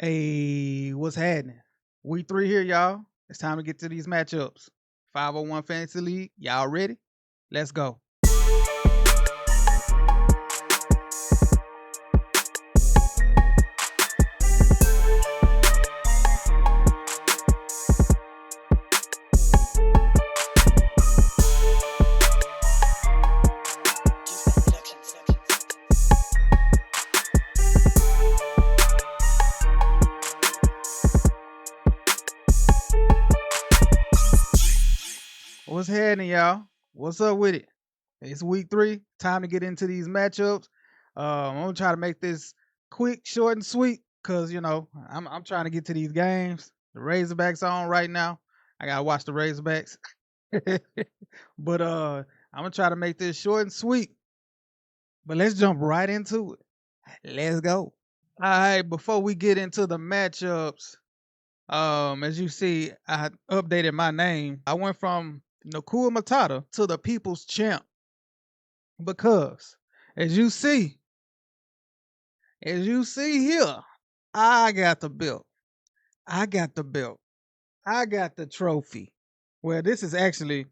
Hey, what's happening? Week 3 here, y'all. It's time to get to these matchups. 501 Fantasy League. Y'all ready? Let's go. What's happening, y'all? What's up with it? It's week 3. Time to get into these matchups. I'm gonna try to make this quick, short, and sweet because I'm trying to get to these games. The Razorbacks are on right now. I gotta watch the Razorbacks. But I'm gonna try to make this short and sweet. But let's jump right into it. Let's go. All right, before we get into the matchups, as you see, I updated my name. I went from Nakua Matata to the People's Champ because, as you see here, I got the belt. I got the belt. I got the trophy. Well, this is actually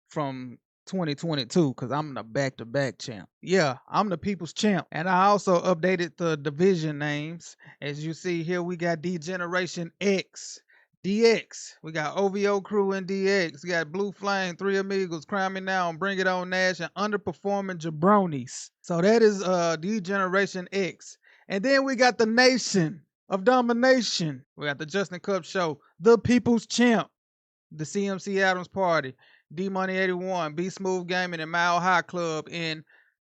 from 2022 because I'm the back-to-back champ. Yeah, I'm the People's Champ. And I also updated the division names. As you see here, we got D-Generation X, DX. We got OVOCrew and DX. We got Blue Flame, Three Amigos, Crime Me Now, and Bring It On Nash, and Underperfroming Jabronis. So that is D-Generation X. And then we got the Nation of Domination. We got the Justin Kupp Show, the People's Champ, the CMC Adams Party, D-Money 81, B-Smoove Gaming, and MileHighClub in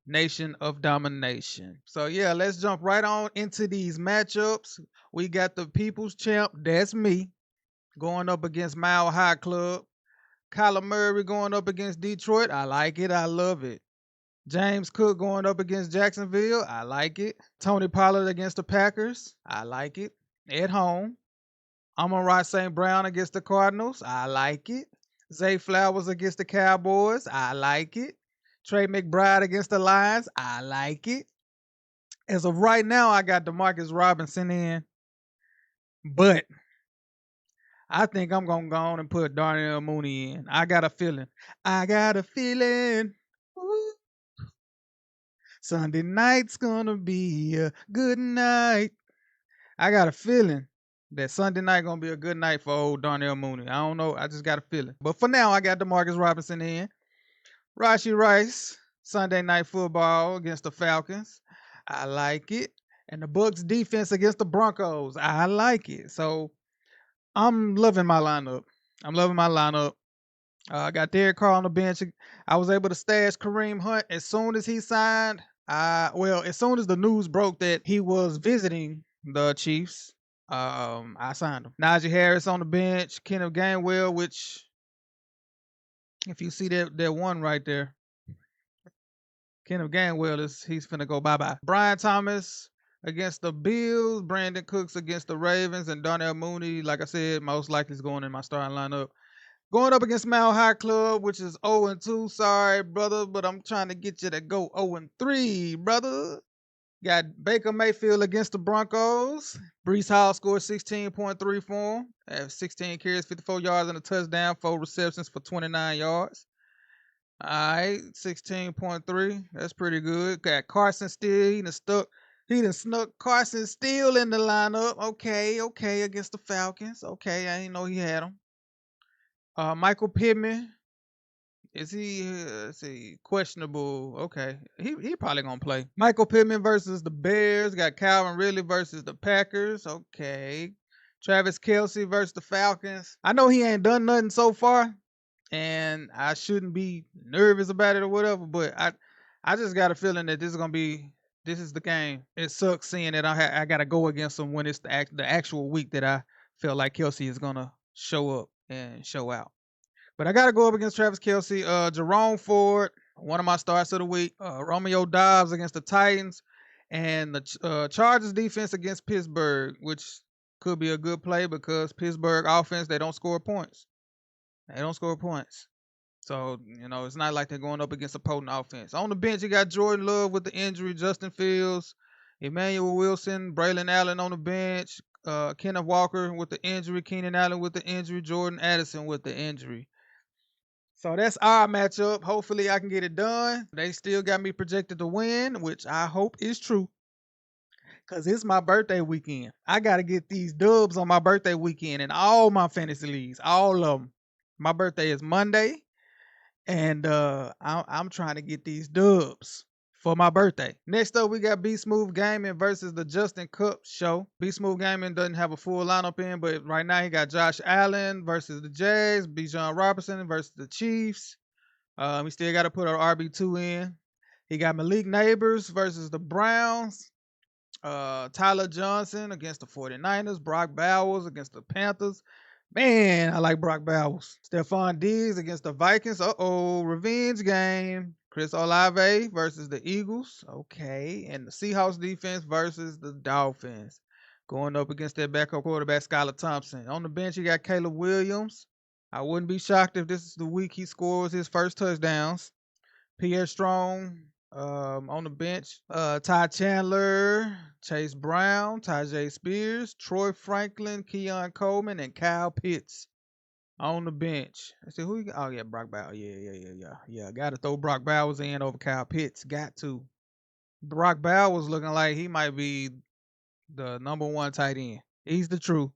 Nation of Domination. So yeah, let's jump right on into these matchups. We got the People's Champ, that's me, going up against MileHighClub. Kyler Murray going up against Detroit. I like it. I love it. James Cook going up against Jacksonville. I like it. Tony Pollard against the Packers. I like it. At home. Amon-Ra St. Brown against the Cardinals. I like it. Zay Flowers against the Cowboys. I like it. Trey McBride against the Lions. I like it. As of right now, I got Demarcus Robinson in. But I think I'm going to go on and put Darnell Mooney in. I got a feeling. Ooh. Sunday night's going to be a good night. I got a feeling that Sunday night gonna be a good night for old Darnell Mooney. I don't know. I just got a feeling. But for now, I got Demarcus Robinson in. Rashee Rice, Sunday Night Football against the Falcons. I like it. And the Bucs defense against the Broncos. I like it. So I'm loving my lineup. I got Derek Carr on the bench. I was able to stash Kareem Hunt as soon as he signed. As soon as the news broke that he was visiting the Chiefs, I signed him. Najee Harris on the bench, Kenneth Gainwell, which if you see that one right there, Kenneth Gainwell he's finna go bye-bye. Brian Thomas against the Bills, Brandon Cooks against the Ravens, and Darnell Mooney, like I said, most likely is going in my starting lineup. Going up against MileHighClub, which is 0-2. Sorry, brother, but I'm trying to get you to go 0-3, brother. Got Baker Mayfield against the Broncos. Brees Hall scored 16.3 for him. Have 16 carries, 54 yards, and a touchdown, 4 receptions for 29 yards. All right, 16.3. That's pretty good. Got Carson Steele. He done snuck Carson Steele in the lineup. Okay, against the Falcons. Okay, I didn't know he had him. Michael Pittman. Is he questionable? Okay. He probably gonna play. Michael Pittman versus the Bears. Got Calvin Ridley versus the Packers. Okay. Travis Kelce versus the Falcons. I know he ain't done nothing so far, and I shouldn't be nervous about it or whatever, but I just got a feeling that this is the game. It sucks seeing that I gotta go against him when it's the actual week that I feel like Kelce is gonna show up and show out. But I got to go up against Travis Kelce. Jerome Ford, one of my starts of the week. Romeo Dobbs against the Titans. And the Chargers defense against Pittsburgh, which could be a good play because Pittsburgh offense, they don't score points. So, it's not like they're going up against a potent offense. On the bench, you got Jordan Love with the injury, Justin Fields, Emmanuel Wilson, Braylon Allen on the bench, Kenneth Walker with the injury, Keenan Allen with the injury, Jordan Addison with the injury. So that's our matchup. Hopefully I can get it done. They still got me projected to win, which I hope is true. Cause it's my birthday weekend. I gotta get these dubs on my birthday weekend in all my fantasy leagues, all of them. My birthday is Monday, and I'm trying to get these dubs for my birthday. Next up, we got B-Smoove Gaming versus the Justin Kupp show. B-Smoove Gaming doesn't have a full lineup in, but right now he got Josh Allen versus the Jags, Bijan Robinson versus the Chiefs. We still got to put our RB2 in. He got Malik Neighbors versus the Browns. Tyler Johnson against the 49ers. Brock Bowers against the Panthers. Man, I like Brock Bowers. Stephon Diggs against the Vikings. Revenge game. Chris Olave versus the Eagles. Okay. And the Seahawks defense versus the Dolphins. Going up against their backup quarterback, Skylar Thompson. On the bench, you got Caleb Williams. I wouldn't be shocked if this is the week he scores his first touchdowns. Pierre Strong on the bench. Ty Chandler, Chase Brown, Tajay Spears, Troy Franklin, Keon Coleman, and Kyle Pitts on the bench. I said, oh yeah, Brock Bowers. Yeah. Got to throw Brock Bowers in over Kyle Pitts. Got to. Brock Bowers looking like he might be the #1 tight end. He's the truth.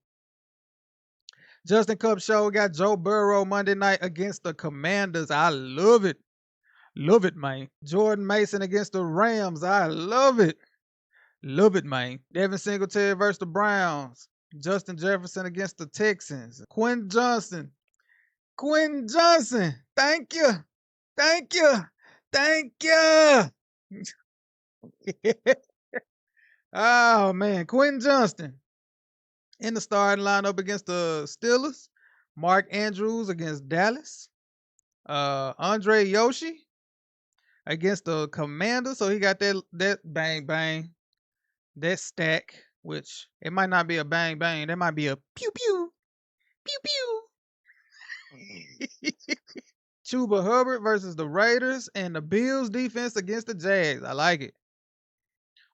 Justin Kupp show got Joe Burrow Monday night against the Commanders. I love it. Love it, man. Jordan Mason against the Rams. I love it. Love it, man. Devin Singletary versus the Browns. Justin Jefferson against the Texans. Quentin Johnson. Thank you. Oh, man. Quentin Johnston in the starting lineup against the Steelers. Mark Andrews against Dallas. Andre Yoshi against the Commanders. So he got that bang, that stack, which it might not be a bang. That might be a pew pew. Chuba Hubbard versus the Raiders and the Bills defense against the Jags. I like it.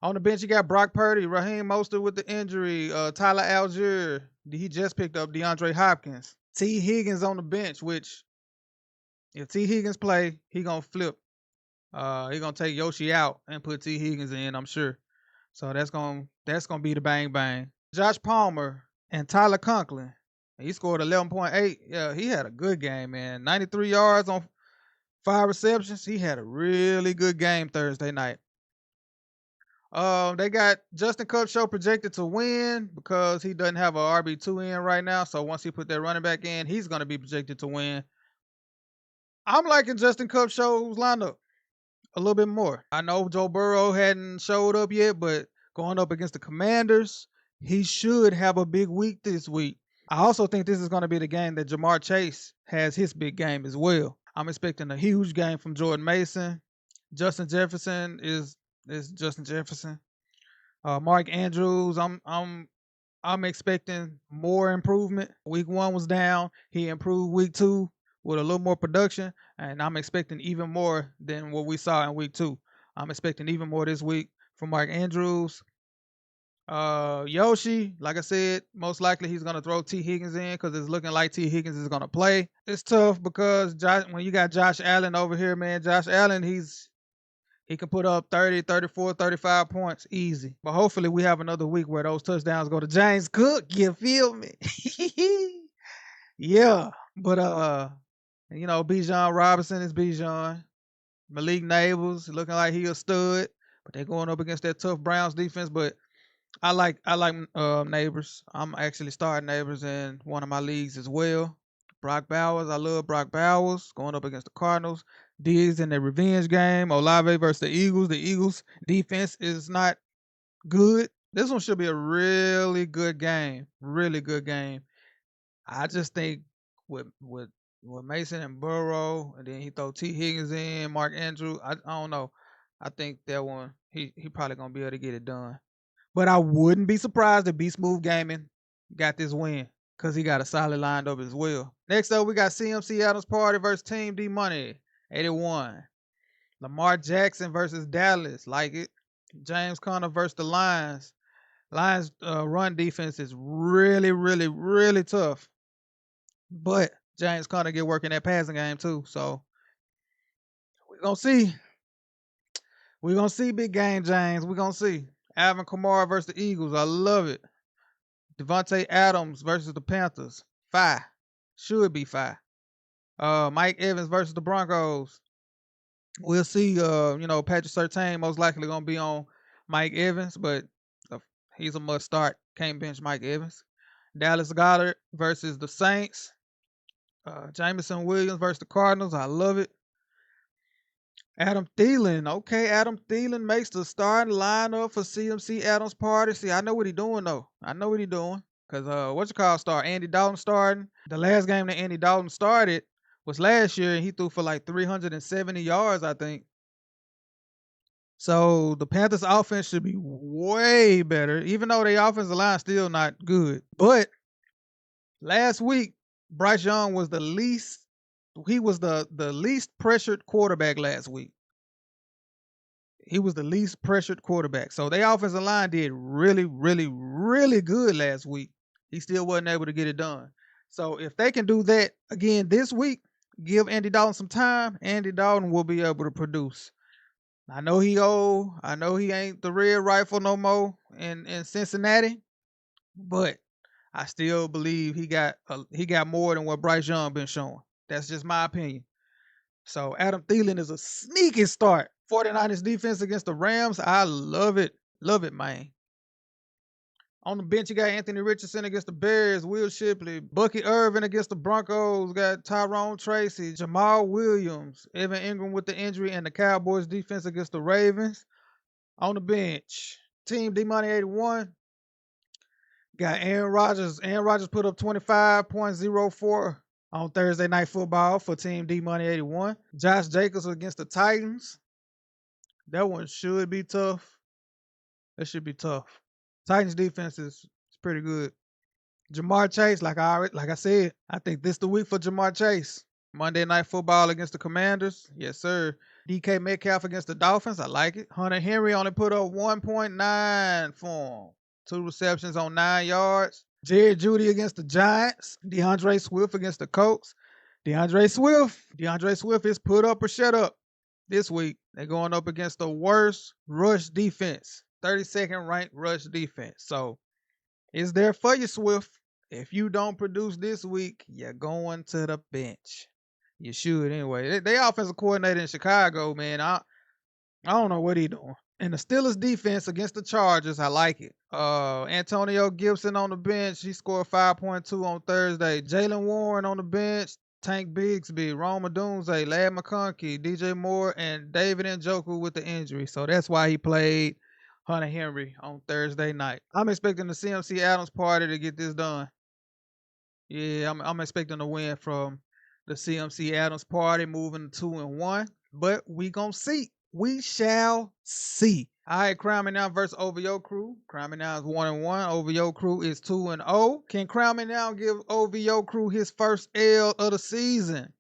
On the bench, you got Brock Purdy, Raheem Mostert with the injury, Tyler Algier. He just picked up DeAndre Hopkins. T. Higgins on the bench, which if T. Higgins play, he gonna flip. He gonna take Yoshi out and put T. Higgins in, I'm sure. So that's gonna be the bang. Josh Palmer and Tyler Conklin. He scored 11.8. Yeah, he had a good game, man. 93 yards on 5 receptions. He had a really good game Thursday night. They got Justin Kupp show projected to win because he doesn't have a RB2 in right now. So once he put that running back in, he's going to be projected to win. I'm liking Justin Kupp show's lineup a little bit more. I know Joe Burrow hadn't showed up yet, but going up against the Commanders, he should have a big week this week. I also think this is going to be the game that Jamar Chase has his big game as well. I'm expecting a huge game from Jordan Mason. Justin Jefferson is Justin Jefferson. Mark Andrews, I'm expecting more improvement. Week 1 was down. He improved week 2 with a little more production, and I'm expecting even more than what we saw in week 2. I'm expecting even more this week from Mark Andrews. Yoshi, like I said, most likely he's going to throw T. Higgins in because it's looking like T. Higgins is going to play. It's tough because when you got Josh Allen over here, man, Josh Allen, he can put up 30, 34, 35 points easy. But hopefully we have another week where those touchdowns go to James Cook. You feel me? Yeah. But, Bijan Robinson is Bijan. Malik Neighbors looking like he a stud. But they're going up against that tough Browns defense. But I like Neighbors. I'm actually starting Neighbors in one of my leagues as well. Brock Bowers, I love Brock Bowers going up against the Cardinals. Diggs in their revenge game. Olave versus the Eagles. The Eagles defense is not good. This one should be a really good game. Really good game. I just think with Mason and Burrow, and then he throw T. Higgins in, Mark Andrews. I don't know. I think that one he probably gonna be able to get it done. But I wouldn't be surprised if B-Smoove Gaming got this win because he got a solid lined up as well. Next up, we got CMC Adams Party versus Team D Money, 81. Lamar Jackson versus Dallas, like it. James Conner versus the Lions. Lions run defense is really, really, really tough. But James Conner get work in that passing game too. So we're gonna see. We're gonna see big game, James. We're gonna see. Alvin Kamara versus the Eagles. I love it. Devontae Adams versus the Panthers. 5. Should be 5. Mike Evans versus the Broncos. We'll see. Patrick Surtain most likely gonna be on Mike Evans, but he's a must start. Can't bench Mike Evans. Dallas Goedert versus the Saints. Jameson Williams versus the Cardinals. I love it. Adam Thielen. Okay, Adam Thielen makes the starting lineup for CMC Adams party. See, I know what he doing though. I know what he doing. Cause start Andy Dalton starting. The last game that Andy Dalton started was last year, and he threw for like 370 yards, I think. So the Panthers offense should be way better, even though their offensive line still not good. But last week, Bryce Young was the least pressured quarterback last week. He was the least pressured quarterback. So their offensive line did really, really, really good last week. He still wasn't able to get it done. So if they can do that again this week, give Andy Dalton some time, Andy Dalton will be able to produce. I know he old. I know he ain't the red rifle no more in Cincinnati, but I still believe he got more than what Bryce Young been showing. That's just my opinion. So Adam Thielen is a sneaky start. 49ers defense against the Rams. I love it. Love it, man. On the bench, you got Anthony Richardson against the Bears, Will Shipley, Bucky Irvin against the Broncos, got Tyrone Tracy, Jamal Williams, Evan Ingram with the injury, and the Cowboys defense against the Ravens. On the bench, Team D-Money 81, got Aaron Rodgers. Aaron Rodgers put up 25.04 on Thursday Night Football for Team D-Money 81. Josh Jacobs against the Titans. That one should be tough. That should be tough. Titans defense is pretty good. Jamar Chase, like I said, I think this the week for Jamar Chase. Monday Night Football against the Commanders. Yes, sir. DK Metcalf against the Dolphins. I like it. Hunter Henry only put up 1.9 for him. 2 receptions on 9 yards. Jerry Jeudy against the Giants. DeAndre Swift against the Colts. DeAndre Swift is put up or shut up this week. They're going up against the worst rush defense. 32nd ranked rush defense. So it's there for you, Swift. If you don't produce this week, you're going to the bench. You should anyway. They offensive coordinator in Chicago, man. I don't know what he doing. And the Steelers defense against the Chargers, I like it. Antonio Gibson on the bench. He scored 5.2 on Thursday. Jalen Warren on the bench. Tank Bigsby, Rome Odunze, Lad McConkey, DJ Moore, and David Njoku with the injury. So that's why he played Hunter Henry on Thursday night. I'm expecting the CMC Adams party to get this done. Yeah, I'm expecting a win from the CMC Adams party, moving 2-1. But we gonna see. We shall see. All right, Crown Me Now versus OVOCrew. Crown Me Now is 1-1. OVOCrew is 2-0. Can Crown Me Now give OVOCrew his first L of the season?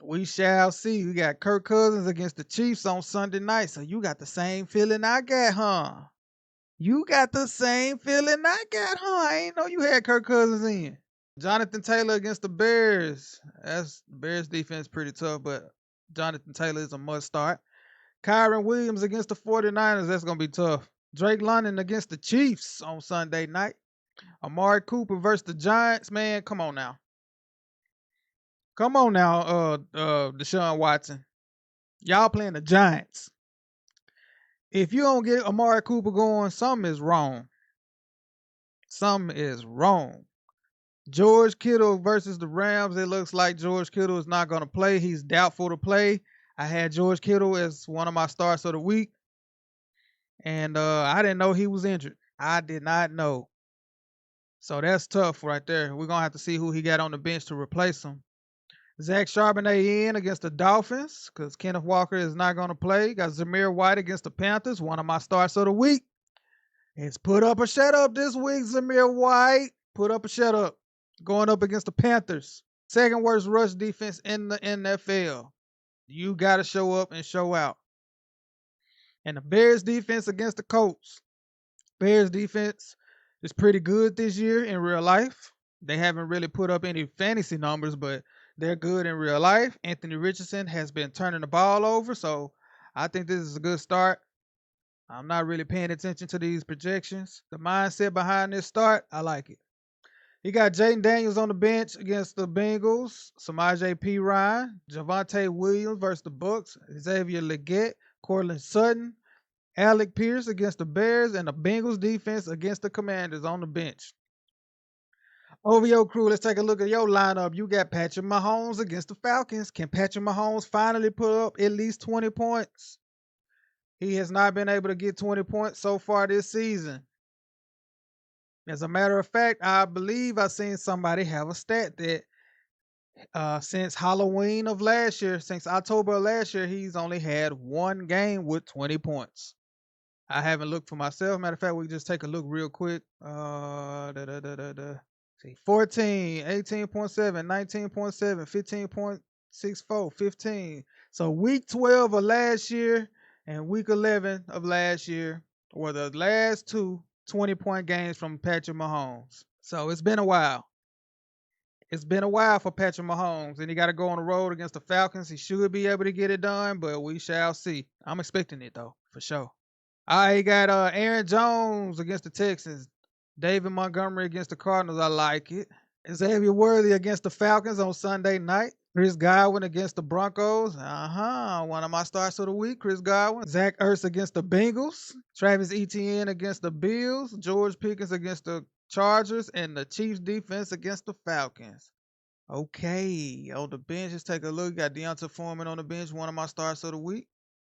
We shall see. We got Kirk Cousins against the Chiefs on Sunday night. So you got the same feeling I got, huh? You got the same feeling I got, huh? I ain't know you had Kirk Cousins in. Jonathan Taylor against the Bears. That's Bears defense pretty tough, but Jonathan Taylor is a must start. Kyron Williams against the 49ers. That's going to be tough. Drake London against the Chiefs on Sunday night. Amari Cooper versus the Giants. Man, come on now. Come on now, Deshaun Watson. Y'all playing the Giants. If you don't get Amari Cooper going, something is wrong. Something is wrong. George Kittle versus the Rams. It looks like George Kittle is not going to play. He's doubtful to play. I had George Kittle as one of my starts of the week. And I didn't know he was injured. I did not know. So that's tough right there. We're going to have to see who he got on the bench to replace him. Zach Charbonnet in against the Dolphins because Kenneth Walker is not going to play. Got Zamir White against the Panthers, one of my starts of the week. It's put up or shut up this week, Zamir White. Put up or shut up. Going up against the Panthers. Second worst rush defense in the NFL. You got to show up and show out. And the Bears defense against the Colts. Bears defense is pretty good this year in real life. They haven't really put up any fantasy numbers, but they're good in real life. Anthony Richardson has been turning the ball over, so I think this is a good start. I'm not really paying attention to these projections. The mindset behind this start, I like it. He got Jaden Daniels on the bench against the Bengals, Samaje P. Ryan, Javonte Williams versus the Bucks, Xavier Legette, Cortland Sutton, Alec Pierce against the Bears, and the Bengals defense against the Commanders on the bench. OVOCrew, let's take a look at your lineup. You got Patrick Mahomes against the Falcons. Can Patrick Mahomes finally put up at least 20 points? He has not been able to get 20 points so far this season. As a matter of fact, I believe I seen somebody have a stat that since Halloween of last year, since October of last year, he's only had one game with 20 points. I haven't looked for myself. Matter of fact, we just take a look real quick. See, 14, 18.7, 19.7, 15.64, 15. So week 12 of last year and week 11 of last year were the last two 20-point games from Patrick Mahomes. So it's been a while. It's been a while for Patrick Mahomes, and he got to go on the road against the Falcons. He should be able to get it done, but we shall see. I'm expecting it, though, for sure. All right, he got Aaron Jones against the Texans. David Montgomery against the Cardinals. I like it. Xavier Worthy against the Falcons on Sunday night. Chris Godwin against the Broncos. One of my starts of the week, Chris Godwin. Zach Ertz against the Bengals. Travis Etienne against the Bills. George Pickens against the Chargers. And the Chiefs defense against the Falcons. Okay, on the bench, let's take a look. Got Deonta Foreman on the bench, one of my starts of the week.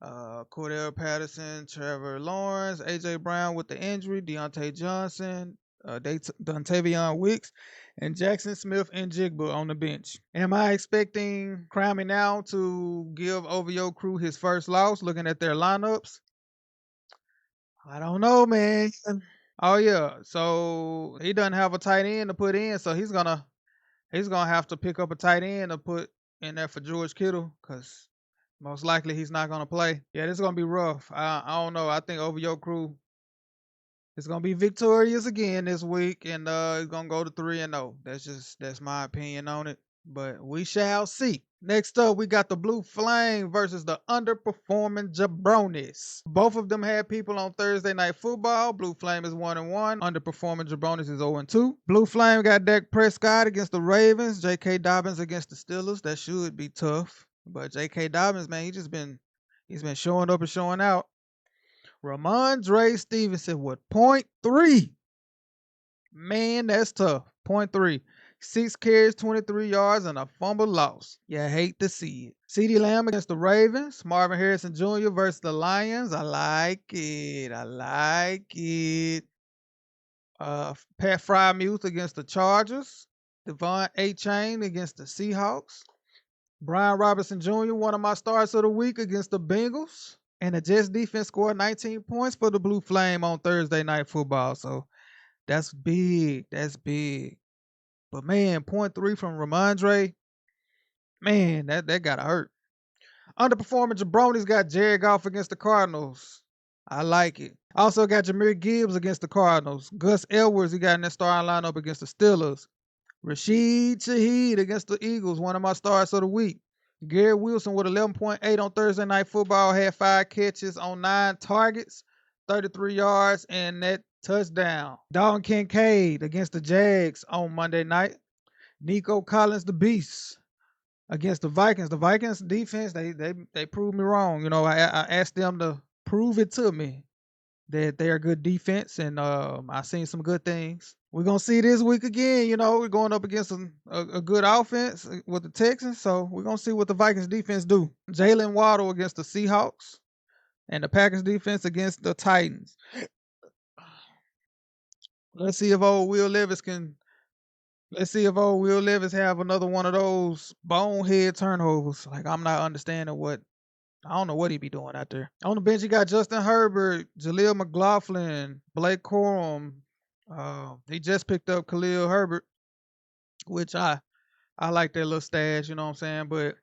Cordell Patterson, Trevor Lawrence, A.J. Brown with the injury, Deontay Johnson, Dontavion Wicks, and Jackson Smith and Jigba on the bench. Am I expecting Crowmy now to give OVOCrew his first loss looking at their lineups? I don't know, man. Oh yeah, so he doesn't have a tight end to put in, so he's gonna have to pick up a tight end to put in there for George Kittle, because most likely he's not gonna play. Yeah, this is gonna be rough. I don't know. I think OVOCrew is gonna be victorious again this week, and it's gonna go to 3-0. That's my opinion on it. But we shall see. Next up, we got the Blue Flame versus the Underperfroming Jabronis. Both of them had people on Thursday Night Football. Blue Flame is 1-1. Underperforming Jabronis is 0-2. Blue Flame got Dak Prescott against the Ravens. J.K. Dobbins against the Steelers. That should be tough. But J.K. Dobbins, man, he's been showing up and showing out. Ramondre Stevenson with 0.3. Man, that's tough. 0.3. 6 carries, 23 yards, and a fumble loss. Yeah, I hate to see it. CeeDee Lamb against the Ravens. Marvin Harrison Jr. versus the Lions. I like it. Pat Frymuth against the Chargers. Devon A-Chain against the Seahawks. Brian Robinson Jr., one of my starts of the week against the Bengals. And the Jets defense scored 19 points for the Blue Flame on Thursday Night Football. So that's big. That's big. But man, 0.3 from Ramondre, man, that gotta hurt. Underperforming Jabronis got Jared Goff against the Cardinals. I like it. Also got Jahmyr Gibbs against the Cardinals. Gus Edwards, he got in that starting lineup against the Steelers. Rashid Shaheed against the Eagles, one of my starts of the week. Garrett Wilson with 11.8 on Thursday Night Football, had 5 catches on 9 targets, 33 yards, and that touchdown. Dalton Kincaid against the Jags on Monday night. Nico Collins, the Beast, against the Vikings. The Vikings defense, they proved me wrong. You know, I asked them to prove it to me that they're a good defense, and I've seen some good things. We're going to see this week again. You know, we're going up against a good offense with the Texans, so we're going to see what the Vikings defense do. Jalen Waddle against the Seahawks, and the Packers defense against the Titans. Let's see if old Will Levis have another one of those bonehead turnovers. Like, I'm not understanding I don't know what he be doing out there. On the bench, you got Justin Herbert, Jaleel McLaughlin, Blake Corum. He just picked up Khalil Herbert, which I like that little stash, you know what I'm saying? But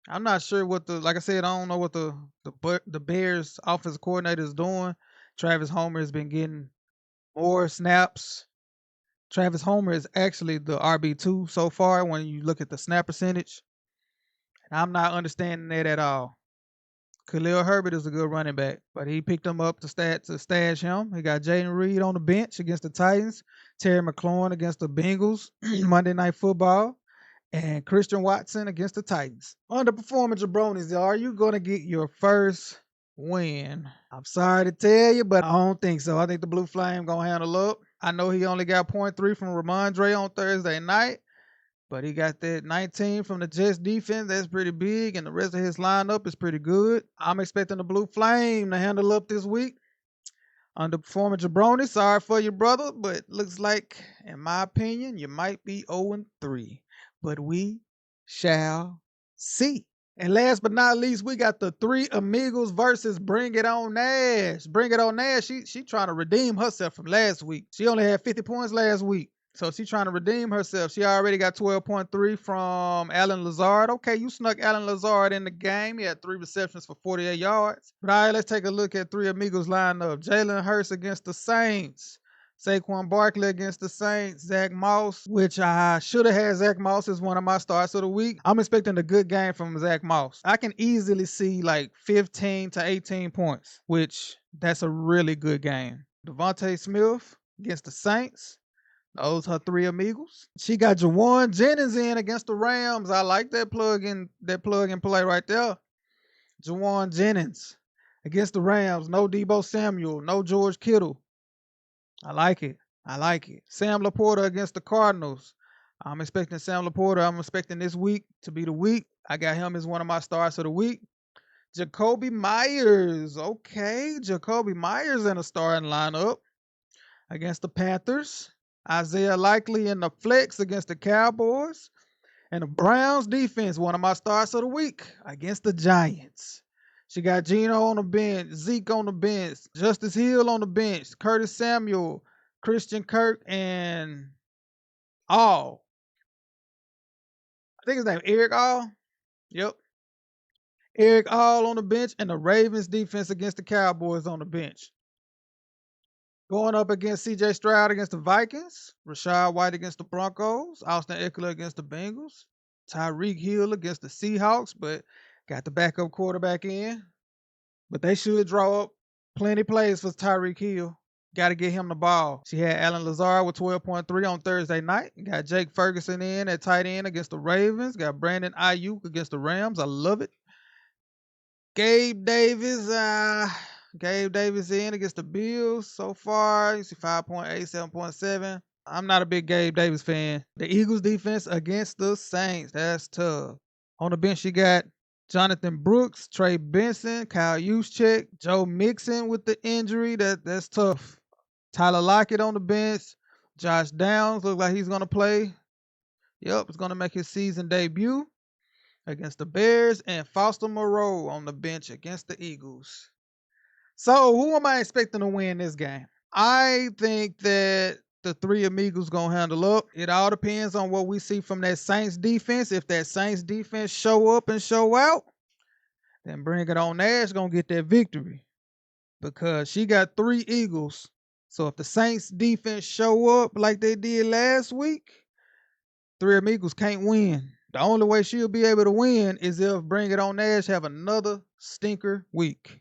I'm not sure what like I said, I don't know what the Bears offensive coordinator is doing. Travis Homer has been getting more snaps. Travis Homer is actually the RB2 so far when you look at the snap percentage. And I'm not understanding that at all. Khalil Herbert is a good running back, but he picked him up to stash him. He got Jaden Reed on the bench against the Titans, Terry McLaurin against the Bengals, Monday Night Football, and Christian Watson against the Titans. Underperforming Jabronis, are you going to get your first win? I'm sorry to tell you, but I don't think so. I think the Blue Flame going to handle up. I know he only got 0.3 from Ramondre on Thursday night, but he got that 19 from the Jets defense. That's pretty big, and the rest of his lineup is pretty good. I'm expecting the Blue Flame to handle up this week. Underperforming Jabroni, sorry for you, brother, but looks like, in my opinion, you might be 0-3. But we shall see. And last but not least, we got the Three Amigos versus Bring It On Nash. Bring It On Nash, she trying to redeem herself from last week. She only had 50 points last week. So she's trying to redeem herself. She already got 12.3 from Alan Lazard. Okay, you snuck Alan Lazard in the game. He had 3 receptions for 48 yards. But all right, let's take a look at Three Amigos lineup. Jalen Hurts against the Saints. Saquon Barkley against the Saints. Zach Moss, which I should have had Zach Moss as one of my starts of the week. I'm expecting a good game from Zach Moss. I can easily see like 15 to 18 points, which that's a really good game. Devontae Smith against the Saints. Those her Three Amigos. She got Jawan Jennings in against the Rams. I like that plug and play right there. Jawan Jennings against the Rams. No Debo Samuel. No George Kittle. I like it. I like it. Sam Laporta against the Cardinals. I'm expecting Sam Laporta. I'm expecting this week to be the week. I got him as one of my starts of the week. Jacoby Myers. Okay. Jacoby Myers in a starting lineup against the Panthers. Isaiah Likely in the flex against the Cowboys. And the Browns defense, one of my starts of the week, against the Giants. She got Gino on the bench, Zeke on the bench, Justice Hill on the bench, Curtis Samuel, Christian Kirk, and All. I think his name Eric All. Yep. Eric All on the bench, and the Ravens defense against the Cowboys on the bench. Going up against C.J. Stroud against the Vikings, Rashad White against the Broncos, Austin Eckler against the Bengals, Tyreek Hill against the Seahawks, but got the backup quarterback in. But they should draw up plenty plays for Tyreek Hill. Got to get him the ball. She had Alan Lazard with 12.3 on Thursday night. Got Jake Ferguson in at tight end against the Ravens. Got Brandon Ayuk against the Rams. I love it. Gabe Davis in against the Bills so far. You see 5.8, 7.7. I'm not a big Gabe Davis fan. The Eagles defense against the Saints. That's tough. On the bench, you got Jonathan Brooks, Trey Benson, Kyle Juszczyk, Joe Mixon with the injury. That's tough. Tyler Lockett on the bench. Josh Downs looks like he's going to play. Yep, he's going to make his season debut against the Bears, and Foster Moreau on the bench against the Eagles. So who am I expecting to win this game? I think that the Three Amigos going to handle up. It all depends on what we see from that Saints defense. If that Saints defense show up and show out, then Bring It On Nash going to get that victory because she got 3 Eagles. So if the Saints defense show up like they did last week, Three Amigos can't win. The only way she'll be able to win is if Bring It On Nash have another stinker week.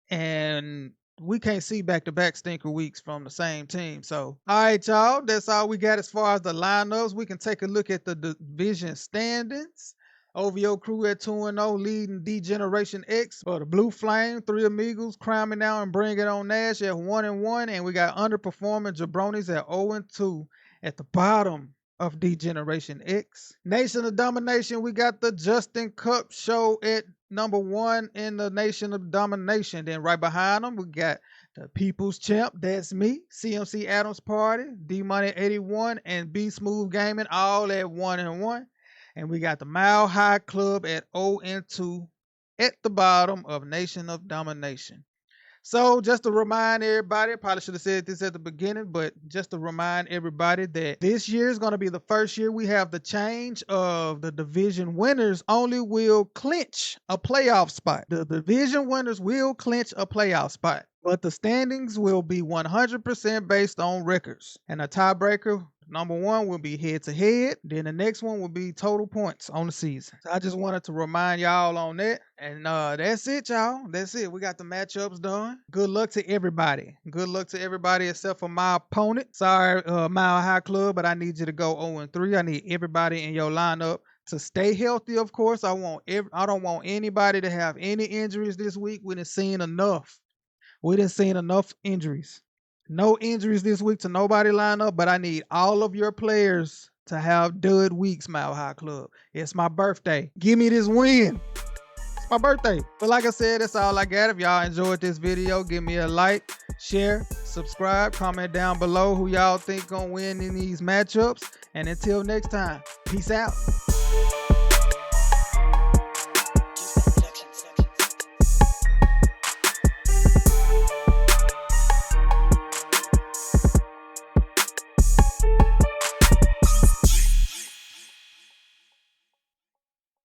And we can't see back-to-back stinker weeks from the same team. So, all right, y'all. That's all we got as far as the lineups. We can take a look at the division standings. OVOCrew at 2-0, leading D-Generation X. For the Blue Flame, Three Amigos, Crime Me Now and Bring It On Nash at 1-1. And we got Underperforming Jabronis at 0-2 at the bottom of D-Generation X. Nation of Domination, we got the Justin Kupp Show at number 1 in the Nation of Domination. Then right behind them, we got the People's Champ, that's me, CMC Adams Party, D-Money 81, and B-Smoove Gaming, all at 1-1. And we got the MileHighClub at 0-2 at the bottom of Nation of Domination. So just to remind everybody, I probably should have said this at the beginning, but just to remind everybody that this year is going to be the first year we have the change of the division winners only will clinch a playoff spot. The division winners will clinch a playoff spot, but the standings will be 100% based on records. And a tiebreaker, number one will be head to head. Then the next one will be total points on the season. So I just wanted to remind y'all on that. And that's it, y'all. That's it. We got the matchups done. Good luck to everybody. Good luck to everybody except for my opponent. Sorry, Mile High Club, but I need you to go 0-3. I need everybody in your lineup to stay healthy, of course. I don't want anybody to have any injuries this week. We done seen enough. We done seen enough injuries. No injuries this week to nobody lineup, but I need all of your players to have dud weeks, Mile High Club. It's my birthday. Give me this win. It's my birthday. But like I said, that's all I got. If y'all enjoyed this video, give me a like, share, subscribe, comment down below who y'all think gonna win in these matchups. And until next time, peace out.